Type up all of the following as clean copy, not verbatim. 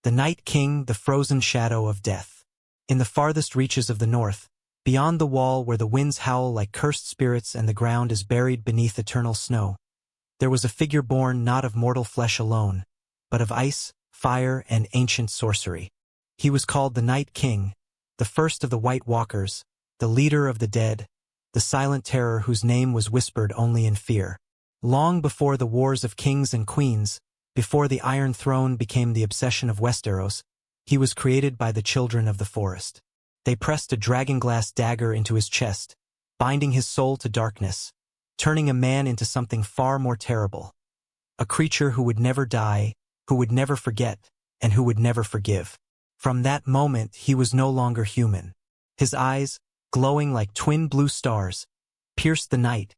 The Night King, the frozen shadow of death. In the farthest reaches of the north, beyond the wall where the winds howl like cursed spirits and the ground is buried beneath eternal snow, there was a figure born not of mortal flesh alone, but of ice, fire, and ancient sorcery. He was called the Night King, the first of the White Walkers, the leader of the dead, the silent terror whose name was whispered only in fear. Long before the wars of kings and queens, before the Iron Throne became the obsession of Westeros, he was created by the children of the forest. They pressed a dragonglass dagger into his chest, binding his soul to darkness, turning a man into something far more terrible. A creature who would never die, who would never forget, and who would never forgive. From that moment he was no longer human. His eyes, glowing like twin blue stars, pierced the night,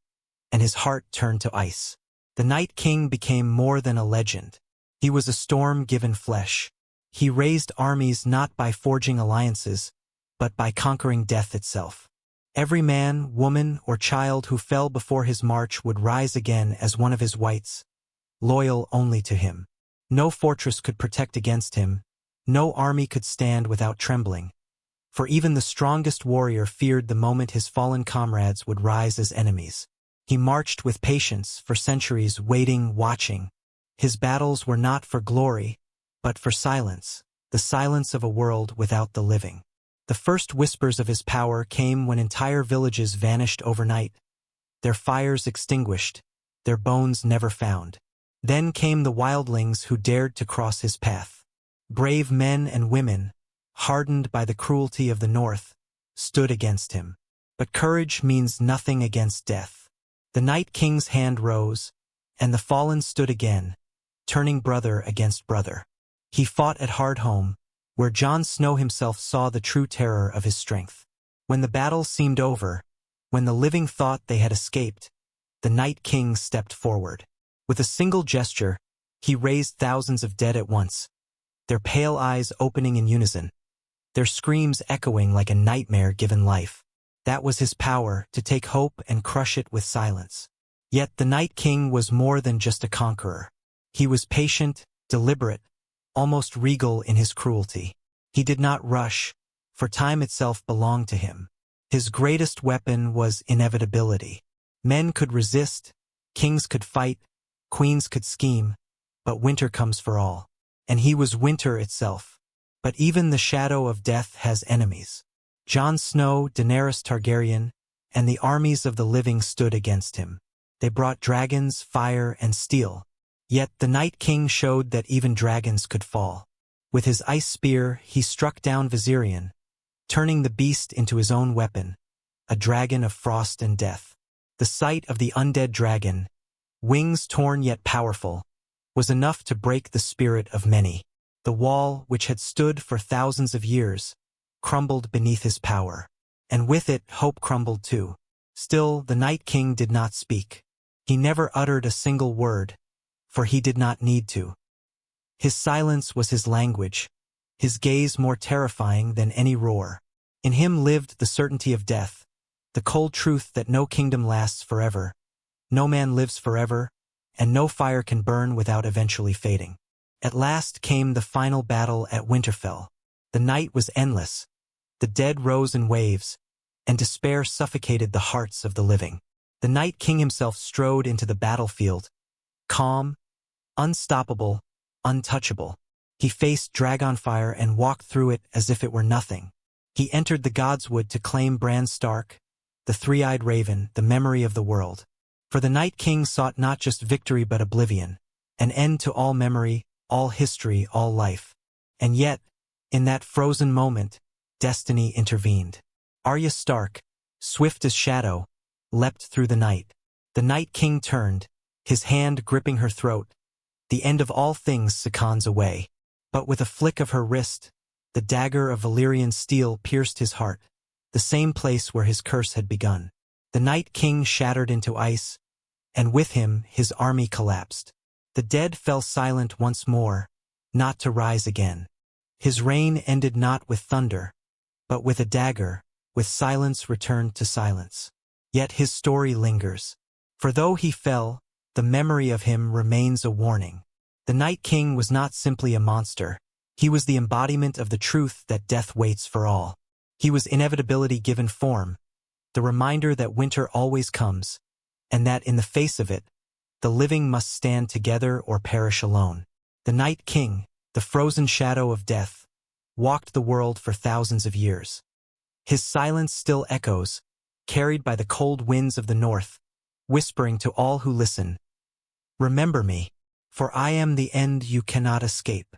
and his heart turned to ice. The Night King became more than a legend. He was a storm given flesh. He raised armies not by forging alliances, but by conquering death itself. Every man, woman, or child who fell before his march would rise again as one of his whites, loyal only to him. No fortress could protect against him, no army could stand without trembling, for even the strongest warrior feared the moment his fallen comrades would rise as enemies. He marched with patience for centuries, waiting, watching. His battles were not for glory, but for silence, the silence of a world without the living. The first whispers of his power came when entire villages vanished overnight, their fires extinguished, their bones never found. Then came the wildlings who dared to cross his path. Brave men and women, hardened by the cruelty of the North, stood against him. But courage means nothing against death. The Night King's hand rose, and the fallen stood again, turning brother against brother. He fought at Hardhome, where Jon Snow himself saw the true terror of his strength. When the battle seemed over, when the living thought they had escaped, the Night King stepped forward. With a single gesture, he raised thousands of dead at once, their pale eyes opening in unison, their screams echoing like a nightmare given life. That was his power, to take hope and crush it with silence. Yet the Night King was more than just a conqueror. He was patient, deliberate, almost regal in his cruelty. He did not rush, for time itself belonged to him. His greatest weapon was inevitability. Men could resist, kings could fight, queens could scheme, but winter comes for all. And he was winter itself. But even the shadow of death has enemies. Jon Snow, Daenerys Targaryen, and the armies of the living stood against him. They brought dragons, fire, and steel. Yet the Night King showed that even dragons could fall. With his ice spear, he struck down Viserion, turning the beast into his own weapon, a dragon of frost and death. The sight of the undead dragon, wings torn yet powerful, was enough to break the spirit of many. The wall, which had stood for thousands of years, crumbled beneath his power. And with it, hope crumbled too. Still, the Night King did not speak. He never uttered a single word, for he did not need to. His silence was his language, his gaze more terrifying than any roar. In him lived the certainty of death, the cold truth that no kingdom lasts forever, no man lives forever, and no fire can burn without eventually fading. At last came the final battle at Winterfell. The night was endless. The dead rose in waves, and despair suffocated the hearts of the living. The Night King himself strode into the battlefield, calm, unstoppable, untouchable. He faced Dragonfire and walked through it as if it were nothing. He entered the Godswood to claim Bran Stark, the three-eyed raven, the memory of the world. For the Night King sought not just victory but oblivion, an end to all memory, all history, all life. And yet, in that frozen moment, destiny intervened. Arya Stark, swift as shadow, leapt through the night. The Night King turned, his hand gripping her throat. The end of all things seconds away. But with a flick of her wrist, the dagger of Valyrian steel pierced his heart, the same place where his curse had begun. The Night King shattered into ice, and with him his army collapsed. The dead fell silent once more, not to rise again. His reign ended not with thunder, but with a dagger, with silence returned to silence. Yet his story lingers. For though he fell, the memory of him remains a warning. The Night King was not simply a monster. He was the embodiment of the truth that death waits for all. He was inevitability given form, the reminder that winter always comes, and that in the face of it, the living must stand together or perish alone. The Night King, the frozen shadow of death, walked the world for thousands of years. His silence still echoes, carried by the cold winds of the north, whispering to all who listen, "Remember me, for I am the end you cannot escape."